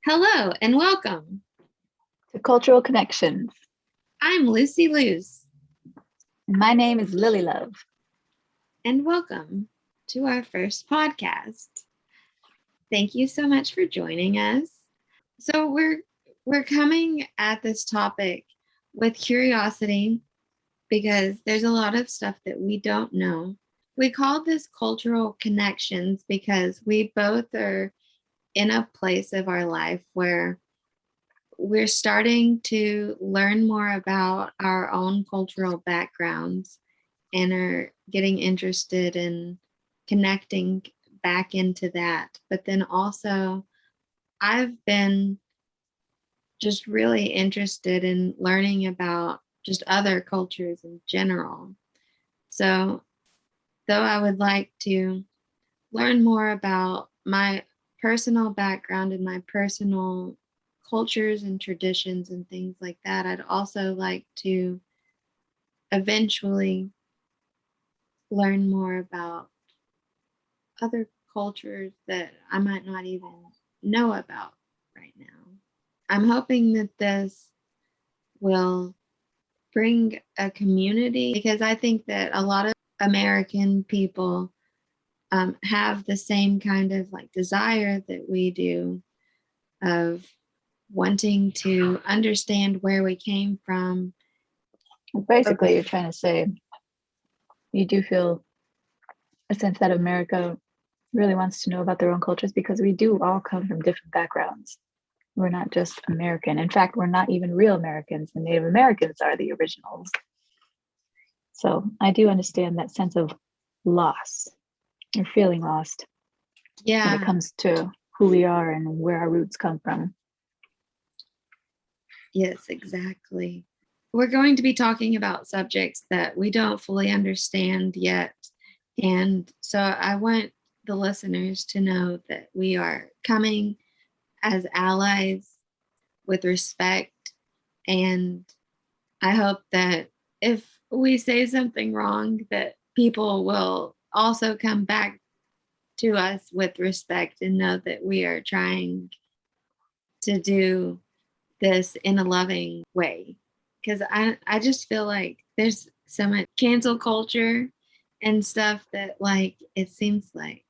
Hello and welcome. To Cultural Connections. I'm Lucy Luz. My name is Lilly Love. And welcome to our first podcast. Thank you so much for joining us. So we're coming at this topic with curiosity because there's a lot of stuff that we don't know. We call this cultural connections because we both are in a place of our life where we're starting to learn more about our own cultural backgrounds and are getting interested in connecting back into that. But then also, I've been just really interested in learning about just other cultures in general. So, though I would like to learn more about my personal background and my personal cultures and traditions and things like that, I'd also like to eventually learn more about other cultures that I might not even know about right now. I'm hoping that this will bring a community because I think that a lot of American people have the same kind of like desire that we do of wanting to understand where we came from. Basically, you're trying to say you do feel a sense that America really wants to know about their own cultures because we do all come from different backgrounds. We're not just American. In fact, we're not even real Americans. The Native Americans are the originals. So I do understand that sense of loss or feeling lost when it comes to who we are and where our roots come from. Yes, exactly. We're going to be talking about subjects that we don't fully understand yet. And so I want the listeners to know that we are coming as allies with respect. And I hope that if we say something wrong, that people will also come back to us with respect and know that we are trying to do this in a loving way. Because I just feel like there's so much cancel culture and stuff that like it seems like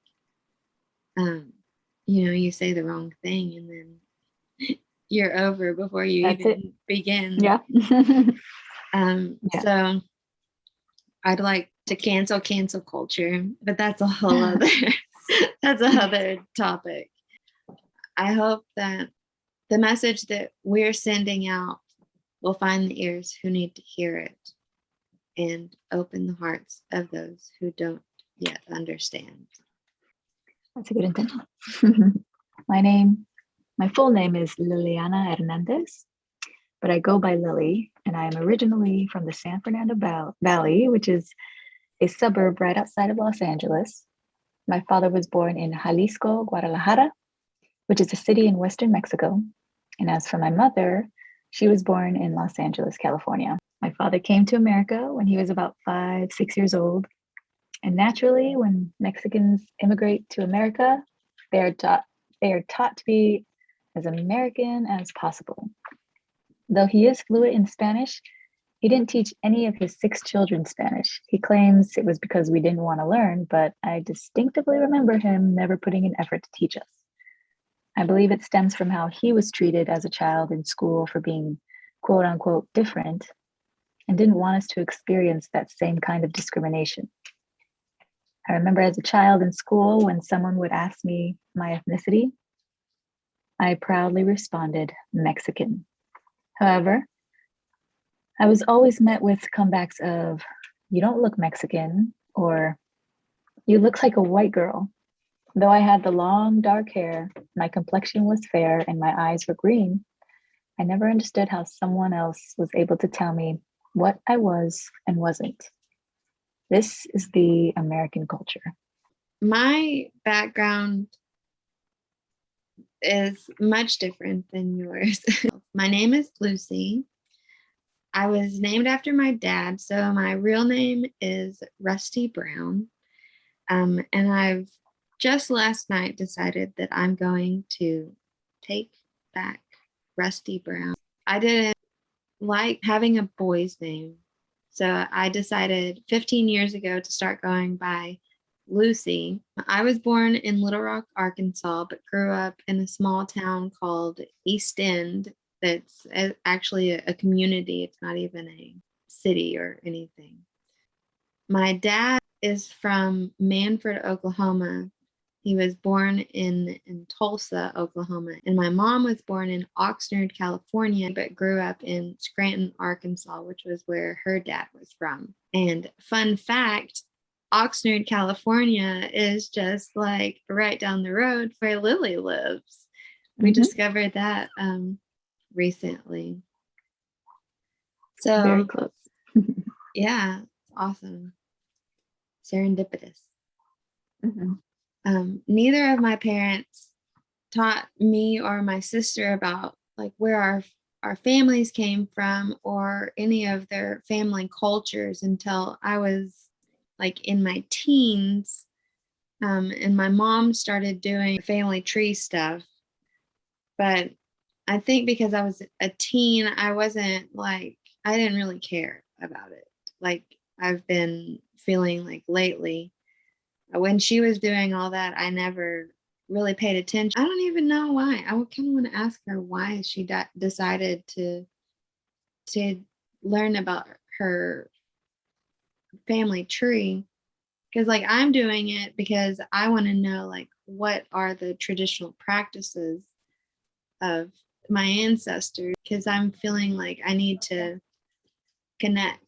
you say the wrong thing and then you're over before you even begin. Yeah. So I'd like to cancel culture, but that's a whole other that's another topic. I hope that the message that we're sending out will find the ears who need to hear it and open the hearts of those who don't yet understand. That's a good intention. My full name is Liliana Hernandez, but I go by Lily, and I am originally from the San Fernando Valley, which is a suburb right outside of Los Angeles. My father was born in Jalisco, Guadalajara, which is a city in Western Mexico. And as for my mother, she was born in Los Angeles, California. My father came to America when he was about 5, 6 years old. And naturally, when Mexicans immigrate to America, they are taught to be as American as possible. Though he is fluent in Spanish, he didn't teach any of his 6 children Spanish. He claims it was because we didn't want to learn, but I distinctively remember him never putting in effort to teach us. I believe it stems from how he was treated as a child in school for being quote unquote different and didn't want us to experience that same kind of discrimination. I remember as a child in school when someone would ask me my ethnicity, I proudly responded Mexican. However, I was always met with comebacks of, you don't look Mexican, or you look like a white girl. Though I had the long, dark hair, my complexion was fair, and my eyes were green, I never understood how someone else was able to tell me what I was and wasn't. This is the American culture. My background is much different than yours. My name is Lucy. I was named after my dad, so my real name is Rusty Brown. And I've just last night decided that I'm going to take back, rusty brown. I didn't like having a boy's name. So I decided 15 years ago to start going by Lucy. I was born in Little Rock, Arkansas, but grew up in a small town called East End. That's actually a community. It's not even a city or anything. My dad is from Manford, Oklahoma. He was born in Tulsa, Oklahoma. And my mom was born in Oxnard, California, but grew up in Scranton, Arkansas, which was where her dad was from. And fun fact, Oxnard, California is just like right down the road where Lily lives. We discovered that recently. So very close. yeah, it's awesome. Serendipitous. Neither of my parents taught me or my sister about like where our families came from or any of their family cultures until I was like in my teens. And my mom started doing family tree stuff. But I think because I was a teen, I didn't really care about it. Like I've been feeling like lately. When she was doing all that, I never really paid attention. I don't even know why. I kind of want to ask her why she decided to learn about her family tree. Because like I'm doing it because I want to know like what are the traditional practices of my ancestors, because I'm feeling like I need to connect.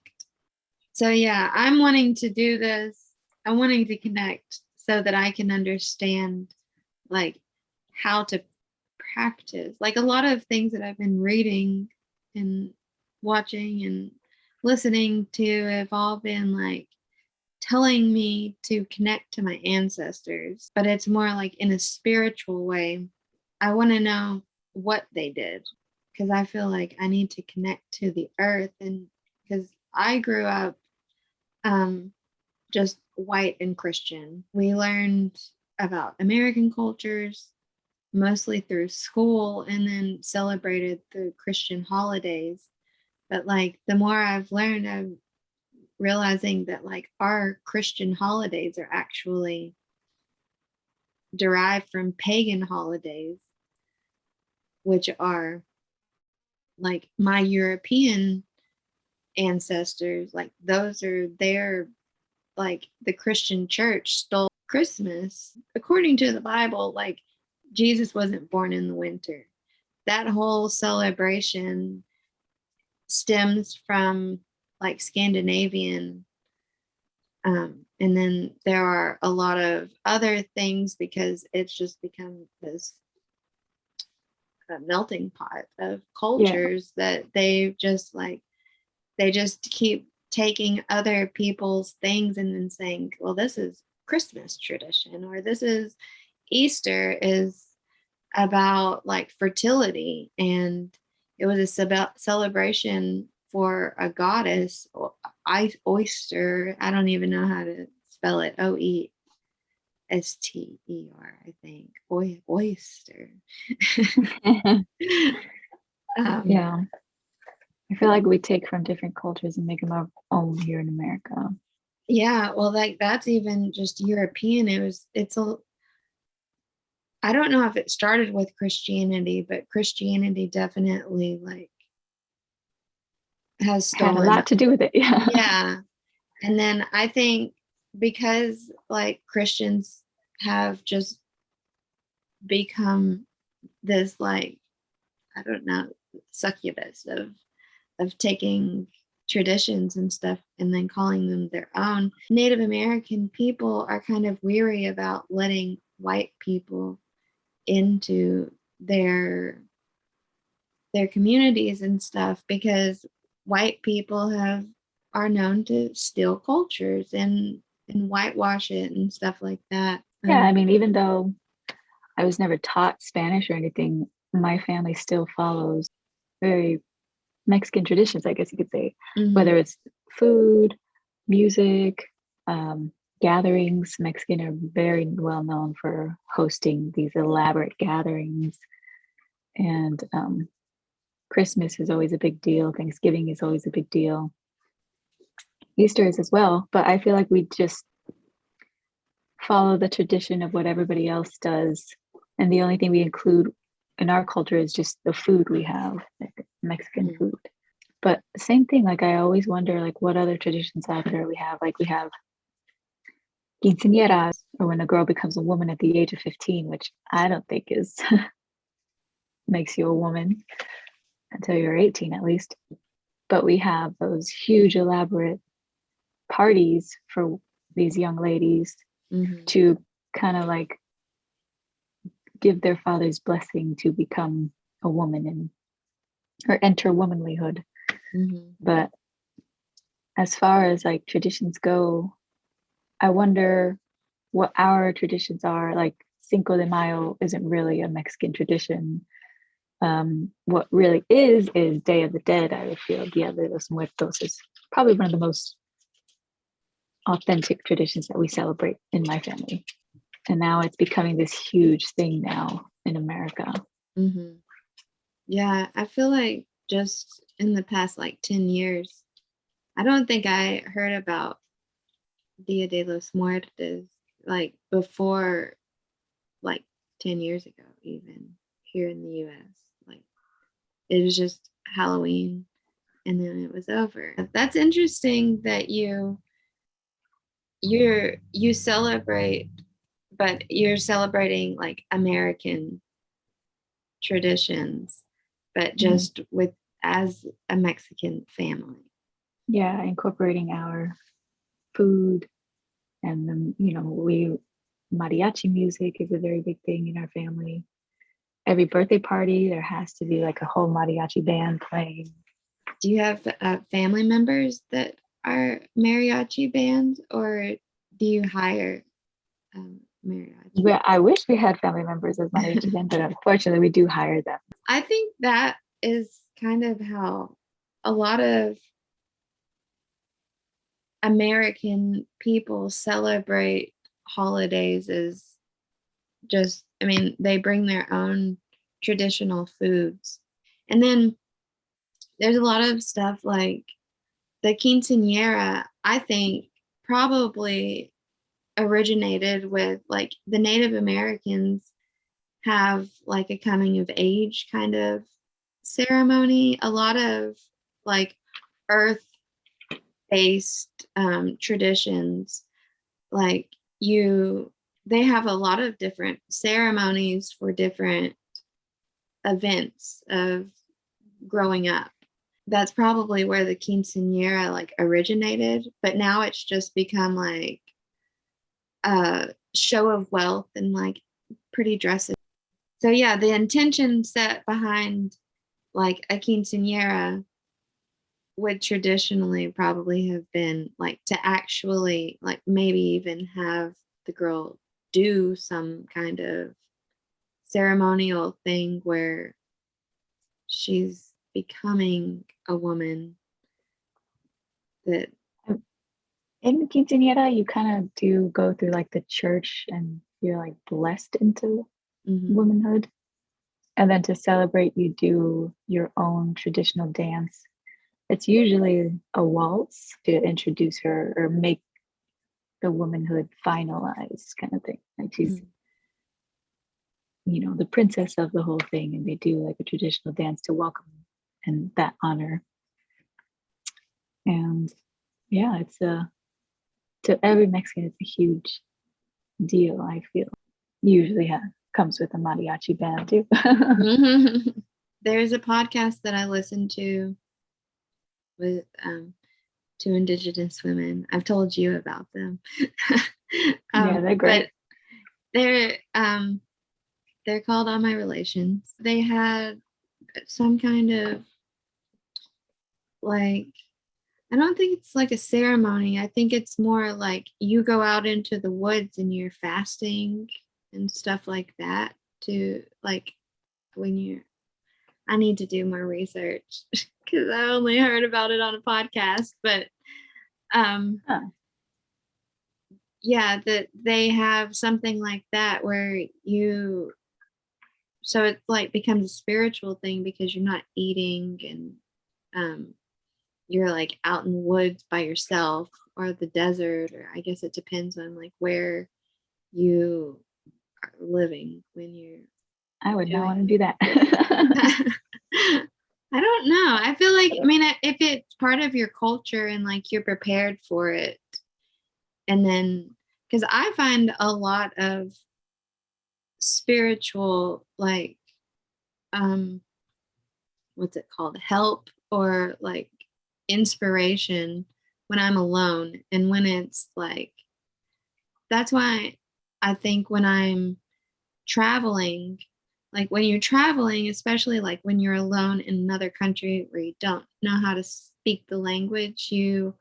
So yeah, I'm wanting to do this. I'm wanting to connect so that I can understand like how to practice. Like a lot of things that I've been reading and watching and listening to have all been like telling me to connect to my ancestors, but it's more like in a spiritual way. I want to know what they did because I feel like I need to connect to the earth, and because I grew up just white and Christian. We learned about American cultures mostly through school and then celebrated through Christian holidays. But like the more I've learned, I'm realizing that like our Christian holidays are actually derived from pagan holidays, which are like my European ancestors, like those are their, like the Christian church stole Christmas. According to the Bible, like Jesus wasn't born in the winter. That whole celebration stems from like Scandinavian. And then there are a lot of other things because it's just become this melting pot of cultures that they just keep taking other people's things and then saying, well, this is Christmas tradition, or this is Easter is about like fertility, and it was a celebration for a goddess, oyster. I don't even know how to spell it. Oester, I think. Oyster. Yeah. I feel like we take from different cultures and make them our own here in America. Yeah, well, like that's even just European. I don't know if it started with Christianity, but Christianity definitely like has Had a stolen. lot to do with it. Yeah. Yeah. And then I think because like Christians have just become this like, I don't know, succubus of taking traditions and stuff and then calling them their own. Native American people are kind of weary about letting white people into their communities and stuff because white people are known to steal cultures and whitewash it and stuff like that. Yeah, I mean, even though I was never taught Spanish or anything, my family still follows very Mexican traditions, I guess you could say, whether it's food, music, gatherings. Mexican are very well known for hosting these elaborate gatherings. And Christmas is always a big deal. Thanksgiving is always a big deal. Easter is as well. But I feel like we just follow the tradition of what everybody else does. And the only thing we include in our culture is just the food we have, like Mexican food. But same thing, like I always wonder, like what other traditions out there we have. Like we have quinceañeras, or when a girl becomes a woman at the age of 15, which I don't think is makes you a woman until you're 18 at least. But we have those huge elaborate parties for these young ladies to kind of like give their father's blessing to become a woman and or enter womanlyhood. But as far as like traditions go, I wonder what our traditions are. Like Cinco de Mayo isn't really a Mexican tradition. What really is Day of the Dead. I would feel Dia de los Muertos is probably one of the most authentic traditions that we celebrate in my family. And now it's becoming this huge thing now in America. Yeah, I feel like just in the past like 10 years, I don't think I heard about Dia de los Muertos like before like 10 years ago, even here in the US. Like it was just Halloween and then it was over. That's interesting that you celebrate, but you're celebrating like American traditions, but just with as a Mexican family. Yeah, incorporating our food and then, mariachi music is a very big thing in our family. Every birthday party, there has to be like a whole mariachi band playing. Do you have family members that are mariachi bands, or do you hire mariachi? Well, I wish we had family members as mariachi band, but unfortunately, we do hire them. I think that is kind of how a lot of American people celebrate holidays is just, I mean, they bring their own traditional foods. And then there's a lot of stuff like the quinceañera, I think probably originated with like the Native Americans have like a coming of age kind of ceremony. A lot of like earth based traditions, like they have a lot of different ceremonies for different events of growing up. That's probably where the quinceañera like originated, but now it's just become like a show of wealth and like pretty dresses. So yeah, the intention set behind like a quinceañera would traditionally probably have been like to actually like maybe even have the girl do some kind of ceremonial thing where she's becoming a woman. That in quinceañera, you kind of do go through like the church and you're like blessed into womanhood. And then to celebrate, you do your own traditional dance. It's usually a waltz to introduce her or make the womanhood finalized kind of thing. Like she's, the princess of the whole thing. And they do like a traditional dance to welcome and that honor. And yeah, it's to every Mexican, it's a huge deal, I feel. Usually comes with a mariachi band too. There's a podcast that I listen to with two Indigenous women. I've told you about them. Yeah, they're great. But they're called On My Relations. They had some kind of like, I don't think it's like a ceremony. I think it's more like you go out into the woods and you're fasting and stuff like that to like I need to do more research because I only heard about it on a podcast, but yeah, that they have something like that where you so it's like becomes a spiritual thing because you're not eating and you're like out in the woods by yourself or the desert, or I guess it depends on like where you are living when you're I would not want to doing do that. it. I don't know. I feel like, I mean, if it's part of your culture and like you're prepared for it, and then because I find a lot of spiritual, like, what's it called? Help or like inspiration when I'm alone. And when it's like, that's why I think when I'm traveling, like when you're traveling, especially like when you're alone in another country where you don't know how to speak the language, you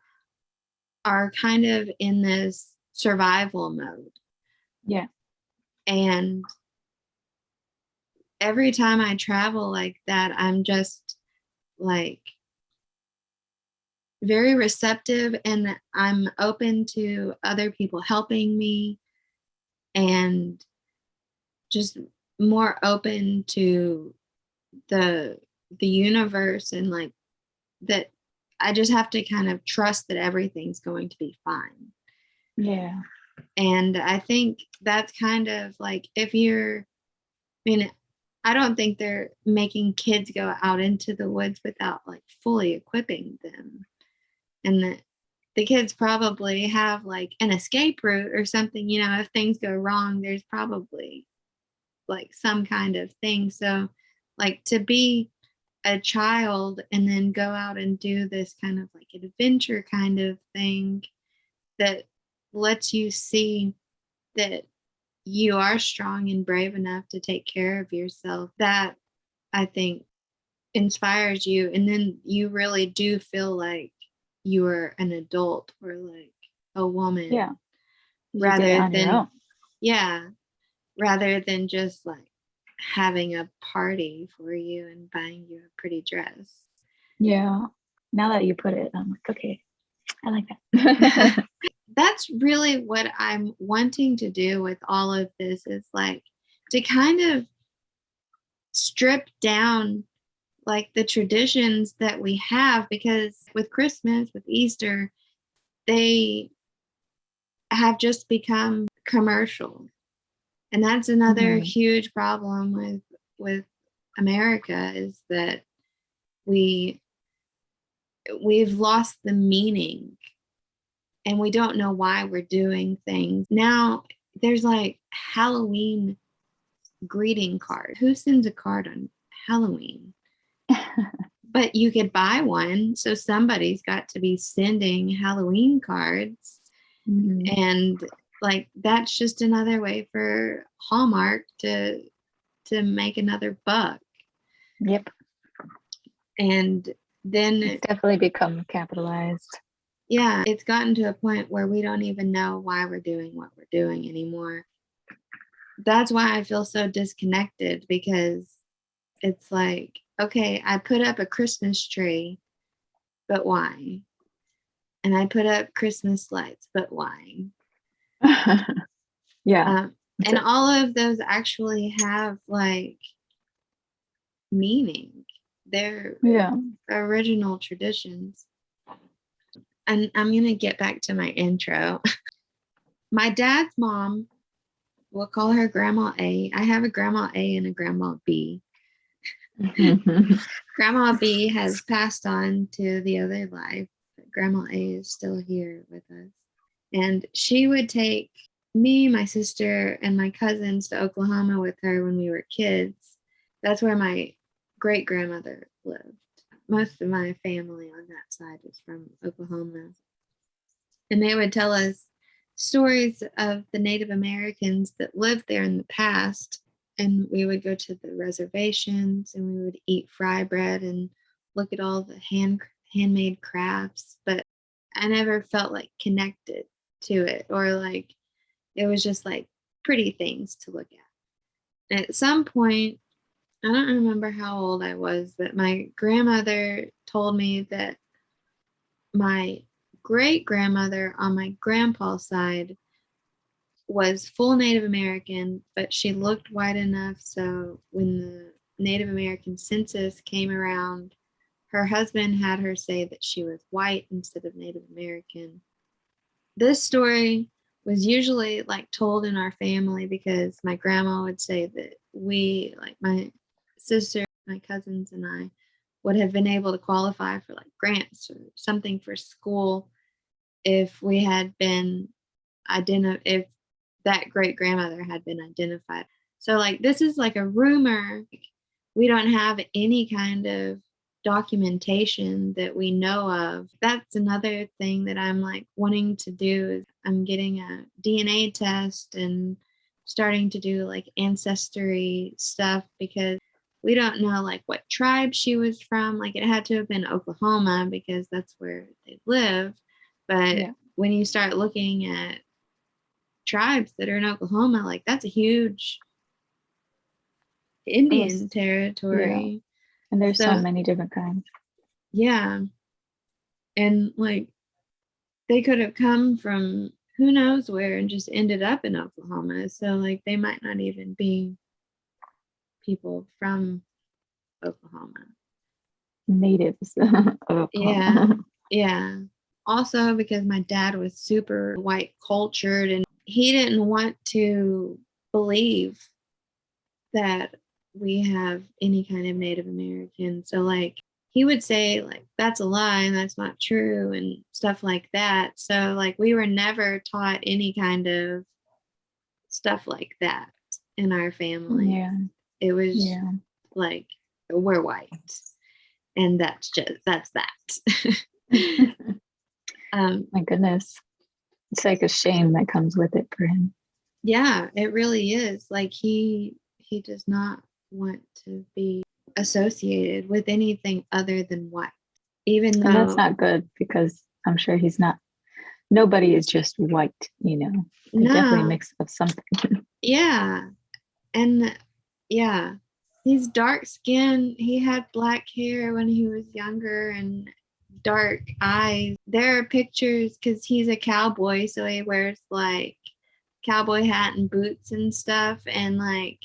are kind of in this survival mode. Yeah. And every time I travel like that, I'm just like very receptive and I'm open to other people helping me and just more open to the universe, and like that I just have to kind of trust that everything's going to be fine. Yeah. And I think that's kind of like if you're, I mean, I don't think they're making kids go out into the woods without like fully equipping them. And the kids probably have like an escape route or something, you know, if things go wrong, there's probably like some kind of thing. So like to be a child and then go out and do this kind of like adventure kind of thing that lets you see that you are strong and brave enough to take care of yourself, that I think inspires you. And then you really do feel like you are an adult or like a woman. Yeah. You did it Rather on your than, own. yeah, rather than just like having a party for you and buying you a pretty dress. Yeah. Now that you put it, I'm like, okay, I like that. That's really what I'm wanting to do with all of this, is like to kind of strip down like the traditions that we have, because with Christmas, with Easter, they have just become commercial. And that's another huge problem with America, is that we've lost the meaning and we don't know why we're doing things. Now there's like Halloween greeting card. Who sends a card on Halloween? But you could buy one, so somebody's got to be sending Halloween cards. And like that's just another way for Hallmark to make another buck. Yep. And then it's definitely become capitalized. Yeah, it's gotten to a point where we don't even know why we're doing what we're doing anymore. That's why I feel so disconnected, because it's like, okay, I put up a Christmas tree, but why? And I put up Christmas lights, but why? Yeah. And all of those actually have like meaning. They're original traditions. And I'm going to get back to my intro. My dad's mom, we'll call her Grandma A. I have a Grandma A and a Grandma B. Grandma B has passed on to the other life, but Grandma A is still here with us. And she would take me, my sister, and my cousins to Oklahoma with her when we were kids. That's where my great grandmother lived. Most of my family on that side is from Oklahoma. And they would tell us stories of the Native Americans that lived there in the past. And we would go to the reservations and we would eat fry bread and look at all the handmade crafts. But I never felt like connected to it, or like it was just like pretty things to look at. And at some point, I don't remember how old I was, but my grandmother told me that my great grandmother on my grandpa's side was full Native American, but she looked white enough so when the Native American census came around, her husband had her say that she was white instead of Native American. This story was usually like told in our family because my grandma would say that we, like my sister, my cousins, and I would have been able to qualify for like grants or something for school if we had been if that great grandmother had been identified. So like this is like a rumor. We don't have any kind of documentation that we know of. That's another thing that I'm like wanting to do is I'm getting a DNA test and starting to do like ancestry stuff because we don't know like what tribe she was from. Like it had to have been Oklahoma because that's where they live. But Yeah. when you start looking at tribes that are in Oklahoma, like that's a huge Indian territory. Yeah. And there's so So many different kinds. yeah. And like they could have come from who knows where and just ended up in Oklahoma. So like they might not even be people from Oklahoma. Natives of Yeah. Oklahoma. Yeah. Also because my dad was super white cultured and he didn't want to believe that we have any kind of Native American. So like he would say like that's a lie and that's not true and stuff like that. So like we were never taught any kind of stuff like that in our family. Yeah. It was Yeah. like we're white and that's that. My goodness. It's like a shame that comes with it for him. Yeah, it really is. Like he does not want to be associated with anything other than white. Even And that's though not good because I'm sure he's not, nobody is just white, you know. They're definitely a no, mix of something. yeah. And yeah, he's dark skinned. He had black hair when he was younger and dark eyes. There are pictures because he's a cowboy, so he wears like cowboy hat and boots and stuff. And like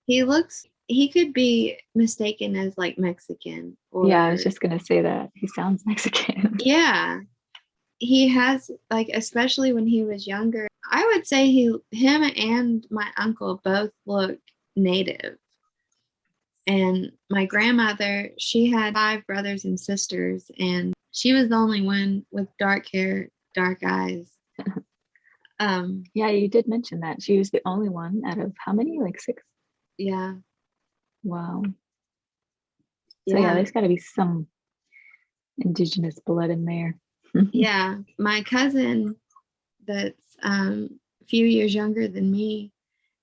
he could be mistaken as like Mexican Yeah, I was or just gonna say that. He sounds Mexican. yeah. He has like especially when he was younger, I would say him and my uncle both look native. And my grandmother, she had 5 brothers and sisters, and she was the only one with dark hair, dark eyes. Yeah, you did mention that. She was the only one out of how many? Like 6? Yeah, Wow. So yeah, yeah, there's gotta be some indigenous blood in there. yeah. My cousin, that's a few years younger than me,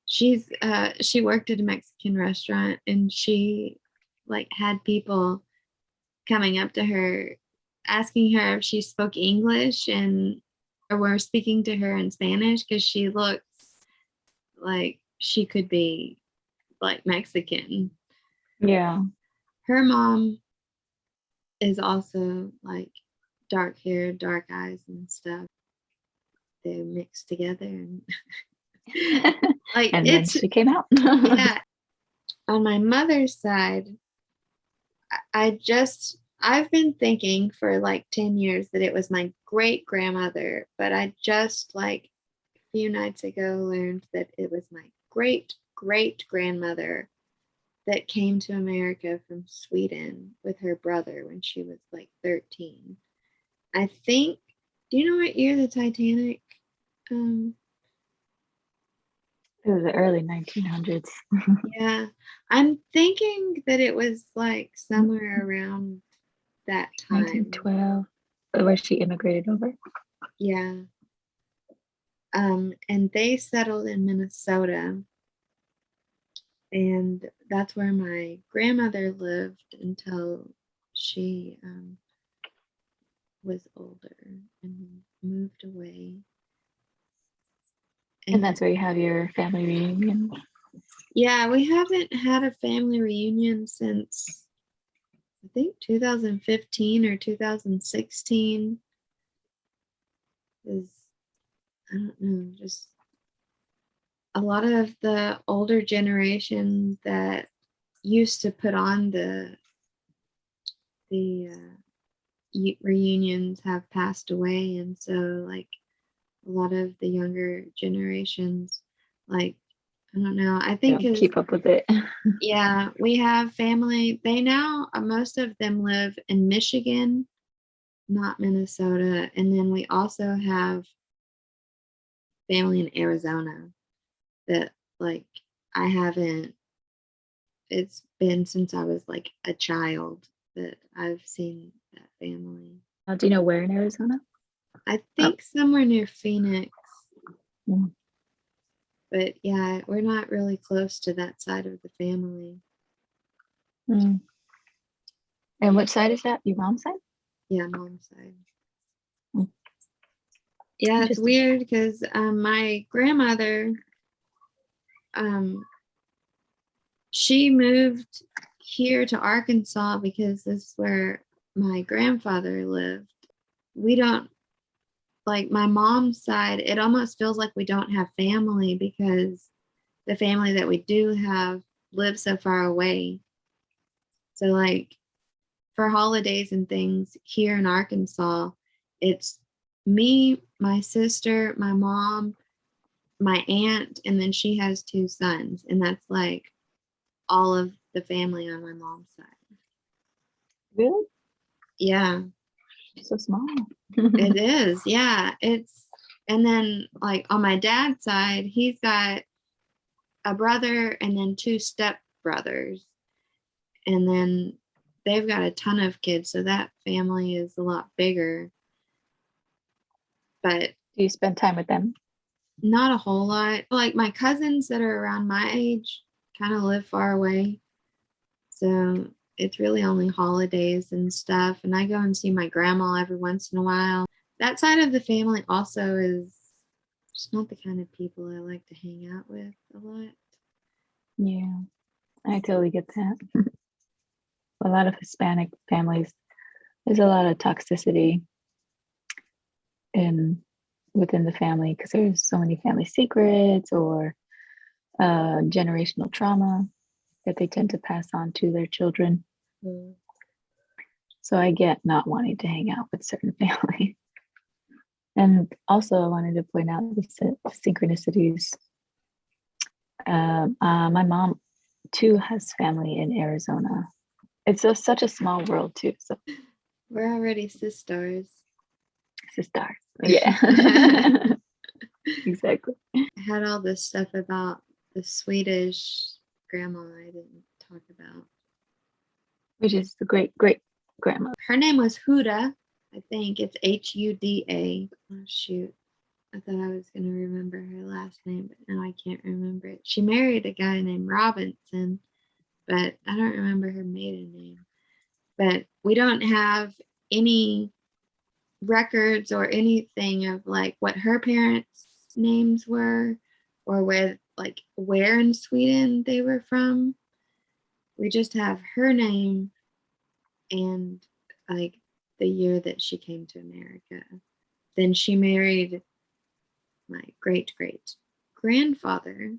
she worked at a Mexican restaurant, and she like had people coming up to her asking her if she spoke English and or were speaking to her in Spanish because she looks like she could be like Mexican. Yeah. Her mom is also like dark hair, dark eyes and stuff. They mix together and like And then it's she came out. yeah. On my mother's side, I've been thinking for like 10 years that it was my great grandmother, but I just like a few nights ago learned that it was my great great grandmother that came to America from Sweden with her brother when she was like 13. I think, do you know what year the Titanic? Um, It was the early 1900s. yeah, I'm thinking that it was like somewhere around that time. 1912, where she immigrated over. Yeah. And they settled in Minnesota, and that's where my grandmother lived until she was older and moved away. And that's where you have your family reunion. Yeah, we haven't had a family reunion since I think 2015 or 2016. Is I don't know, just a lot of the older generation that used to put on the reunions have passed away, and so like a lot of the younger generations, like I don't know, I think Don't keep up with it. yeah, we have family. They now most of them live in Michigan, not Minnesota, and then we also have family in Arizona that like I haven't. It's been since I was like a child that I've seen that family. Do you know where in Arizona? I think somewhere near Phoenix. Mm. But yeah, we're not really close to that side of the family. Mm. And which side is that? Your mom's side? Yeah, mom's side. Mm. Yeah, it's weird because my grandmother, she moved here to Arkansas because this is where my grandfather lived. We don't, like my mom's side, it almost feels like we don't have family because the family that we do have lives so far away. So like for holidays and things here in Arkansas, it's me, my sister, my mom, my aunt, and then she has 2 sons. And that's like all of the family on my mom's side. Really? Yeah. So small. It is. Yeah. And then like on my dad's side, he's got a brother and then 2 step brothers. And then they've got a ton of kids. So that family is a lot bigger. But do you spend time with them? Not a whole lot. Like my cousins that are around my age kind of live far away. So it's really only holidays and stuff. And I go and see my grandma every once in a while. That side of the family also is just not the kind of people I like to hang out with a lot. Yeah, I totally get that. A lot of Hispanic families, there's a lot of toxicity within the family because there's so many family secrets or generational trauma that they tend to pass on to their children. Mm. So I get not wanting to hang out with certain family. And also, I wanted to point out the synchronicities. My mom too has family in Arizona. It's such a small world too. So we're already sisters. Sisters, yeah. Exactly. I had all this stuff about the Swedish grandma I didn't talk about. Which is the great grandmother. Her name was Huda. I think it's Huda. Oh, shoot. I thought I was going to remember her last name, but now I can't remember it. She married a guy named Robinson, but I don't remember her maiden name. But we don't have any records or anything of like what her parents' names were or where in Sweden they were from. We just have her name and like the year that she came to America. Then she married my great grandfather,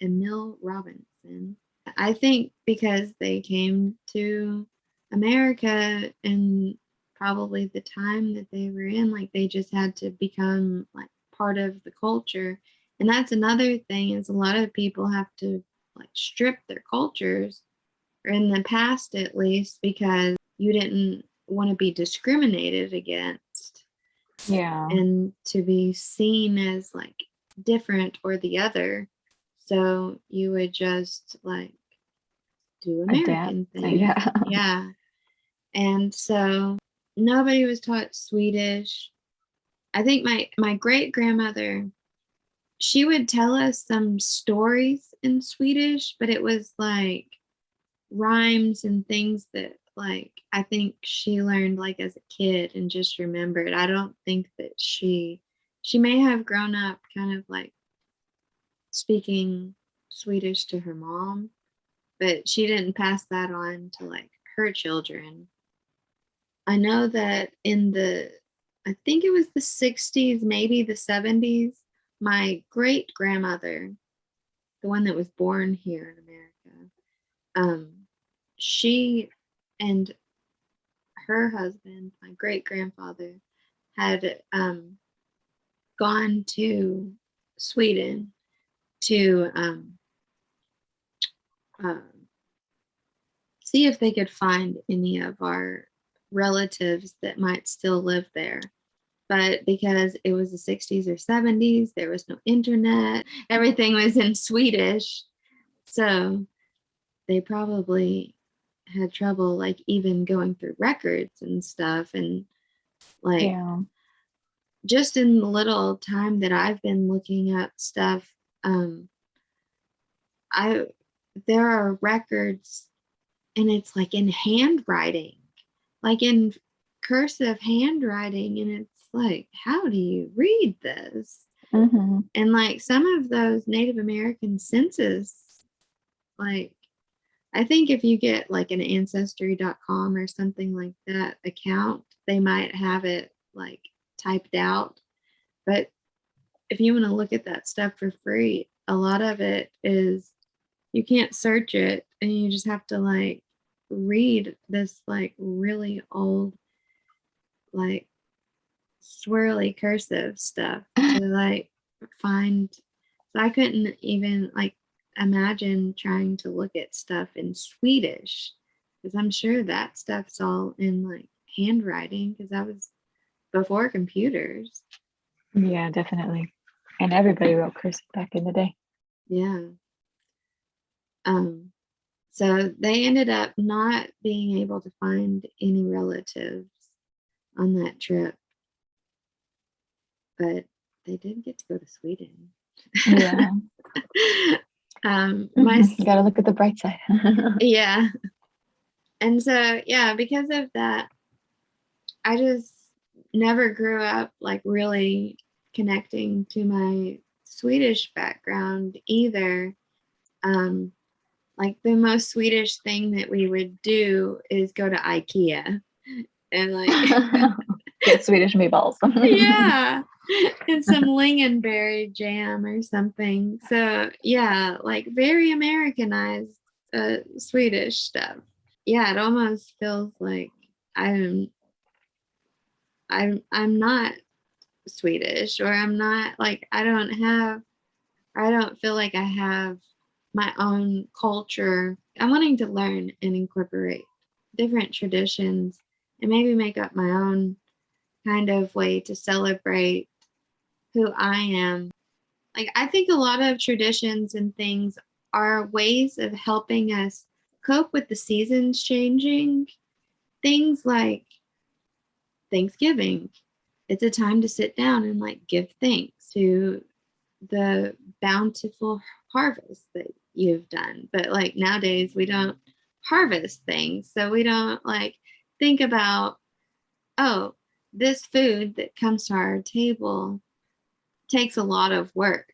Emil Robinson. I think because they came to America and probably the time that they were in, like they just had to become like part of the culture. And that's another thing is a lot of people have to like strip their cultures, or in the past at least, because you didn't want to be discriminated against. Yeah. And to be seen as like different or the other. So you would just like do American things. Yeah. Yeah. And so nobody was taught Swedish. I think my great grandmother, she would tell us some stories in Swedish, but it was like rhymes and things that like I think she learned like as a kid and just remembered. I don't think that she may have grown up kind of like speaking Swedish to her mom, but she didn't pass that on to like her children. I know that I think it was the 60s, maybe the 70s, my great grandmother, the one that was born here in America, she and her husband, my great grandfather, had gone to Sweden to uh, see if they could find any of our relatives that might still live there. But because it was the 60s or 70s, there was no internet, everything was in Swedish. So they probably had trouble, like, even going through records and stuff. And, like, Yeah. just in the little time that I've been looking up stuff, there are records, and it's like in handwriting, like in cursive handwriting, and it's like, how do you read this? Mm-hmm. And like some of those Native American census, like, I think if you get like an ancestry.com or something like that account, they might have it like typed out. But if you want to look at that stuff for free, a lot of it is, you can't search it, and you just have to like read this like really old, like swirly cursive stuff to like find. So I couldn't even like imagine trying to look at stuff in Swedish, because I'm sure that stuff's all in like handwriting, because that was before computers. Yeah, definitely. And everybody wrote cursive back in the day. Yeah. So they ended up not being able to find any relatives on that trip, but they did get to go to Sweden. Yeah. You gotta look at the bright side. Yeah. And so, yeah, because of that, I just never grew up like really connecting to my Swedish background either. Like the most Swedish thing that we would do is go to IKEA and like Get Swedish meatballs. yeah, and some lingonberry jam or something. So yeah, like very Americanized Swedish stuff. Yeah, it almost feels like I'm I'm not Swedish, or I'm not like, I don't feel like I have my own culture. I'm wanting to learn and incorporate different traditions and maybe make up my own kind of way to celebrate who I am. Like, I think a lot of traditions and things are ways of helping us cope with the seasons changing. Things like Thanksgiving. It's a time to sit down and like give thanks to the bountiful harvest that you've done. But like nowadays, we don't harvest things. So we don't like think about, oh, this food that comes to our table takes a lot of work.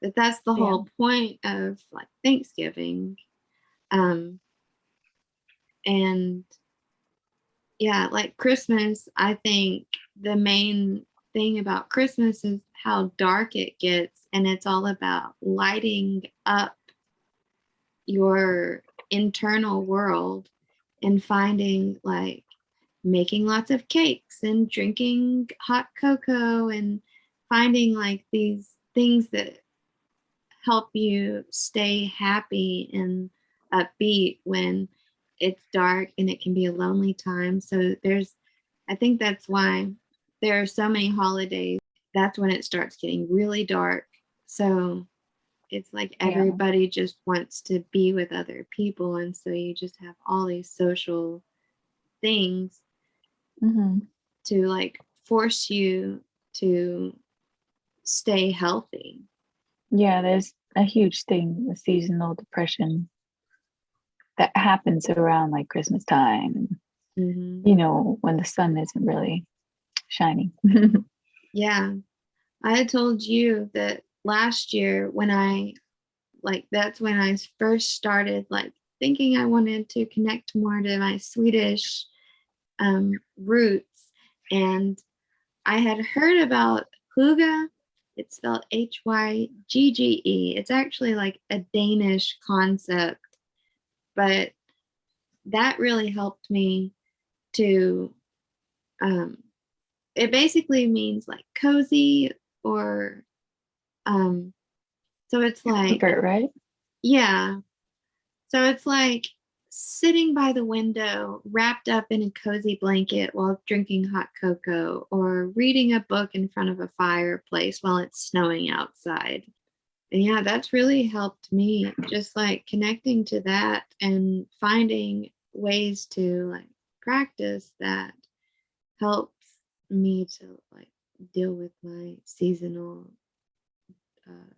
But that's the whole point of like Thanksgiving. And yeah, like Christmas, I think the main thing about Christmas is how dark it gets, and it's all about lighting up your internal world and finding like making lots of cakes and drinking hot cocoa and finding like these things that help you stay happy and upbeat when it's dark and it can be a lonely time. So I think that's why there are so many holidays. That's when it starts getting really dark. So it's like everybody just wants to be with other people. And so you just have all these social things to like force you to stay healthy. Yeah, there's a huge thing, the seasonal depression that happens around like Christmas time, and when the sun isn't really shining. Yeah. I had told you that last year that's when I first started like thinking I wanted to connect more to my Swedish roots. And I had heard about hygge It's spelled Hygge. It's actually like a Danish concept, but that really helped me to, it basically means like cozy or, so it's like, Comfort, right? yeah. So it's like sitting by the window, wrapped up in a cozy blanket while drinking hot cocoa, or reading a book in front of a fireplace while it's snowing outside. And yeah, that's really helped me, just like connecting to that and finding ways to like practice that helps me to like deal with my seasonal uh,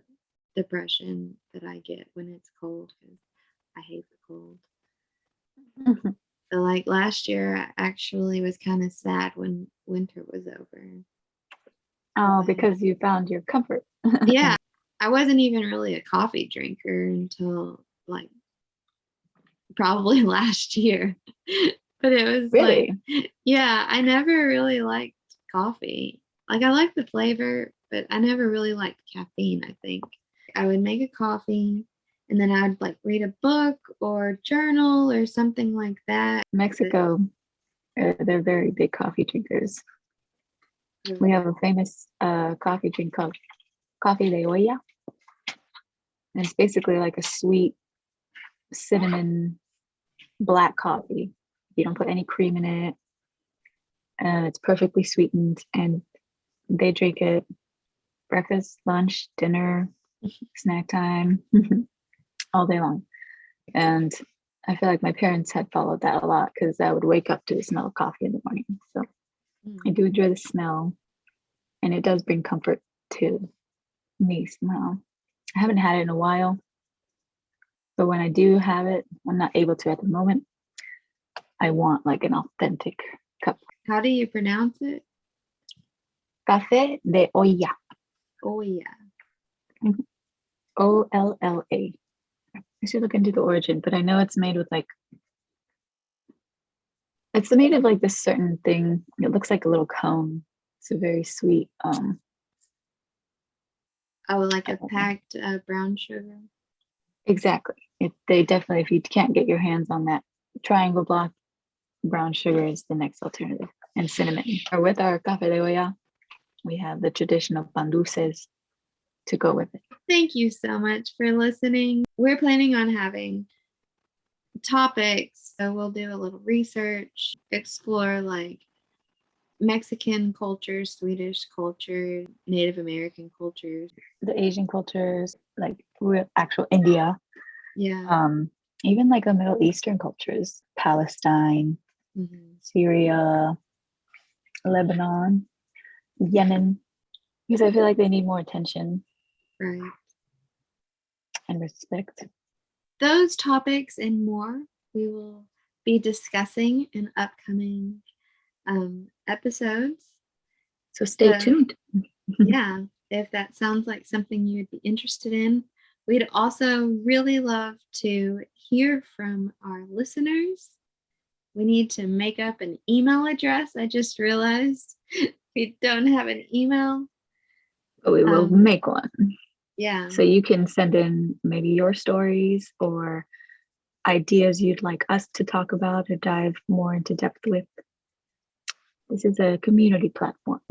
depression that I get when it's cold, because I hate the cold. Mhm. So like last year, I actually was kind of sad when winter was over. Oh, because you found your comfort. Yeah, I wasn't even really a coffee drinker until like probably last year. But it was like, Really? yeah, I never really liked coffee. Like I liked the flavor, but I never really liked caffeine, I think. I would make a coffee and then I would like read a book or journal or something like that. Mexico, they're very big coffee drinkers. We Really? have a famous coffee drink called coffee de olla. And it's basically like a sweet cinnamon black coffee. You don't put any cream in it. It's perfectly sweetened, and they drink it breakfast, lunch, dinner, snack time, all day long. And I feel like my parents had followed that a lot because I would wake up to the smell of coffee in the morning. So I do enjoy the smell, and it does bring comfort to me somehow. I haven't had it in a while, but when I do have it, I'm not able to at the moment. I want like an authentic cup. How do you pronounce it? Café de olla. Oh yeah. Olla. I should look into the origin, but I know it's made with like, it's made of like this certain thing. It looks like a little cone. It's a very sweet. Oh, like a packed brown sugar. Exactly. They definitely, if you can't get your hands on that triangle block, brown sugar is the next alternative, and cinnamon. Or with our café de olla, we have the traditional pan dulces to go with it. Thank you so much for listening. We're planning on having topics, so we'll do a little research, explore like Mexican culture, Swedish culture, Native American cultures. The Asian cultures, like real actual India, Yeah. even like the Middle Eastern cultures, Palestine, Syria, Lebanon, Yemen, because I feel like they need more attention Right. and respect. Those topics and more we will be discussing in upcoming episodes. So stay tuned. Yeah, if that sounds like something you'd be interested in. We'd also really love to hear from our listeners. We need to make up an email address. I just realized we don't have an email. But we will make one. Yeah. So you can send in maybe your stories or ideas you'd like us to talk about or dive more into depth with. This is a community platform.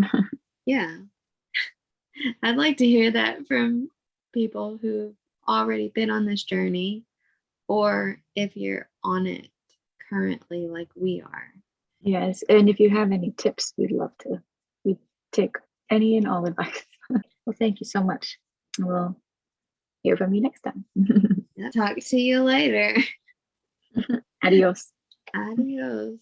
Yeah. I'd like to hear that from people who've already been on this journey, or if you're on it currently like we are. Yes, and if you have any tips, we'd love to. We take any and all advice. Well, thank you so much. We'll hear from you next time. Talk to you later. Adios. Adios.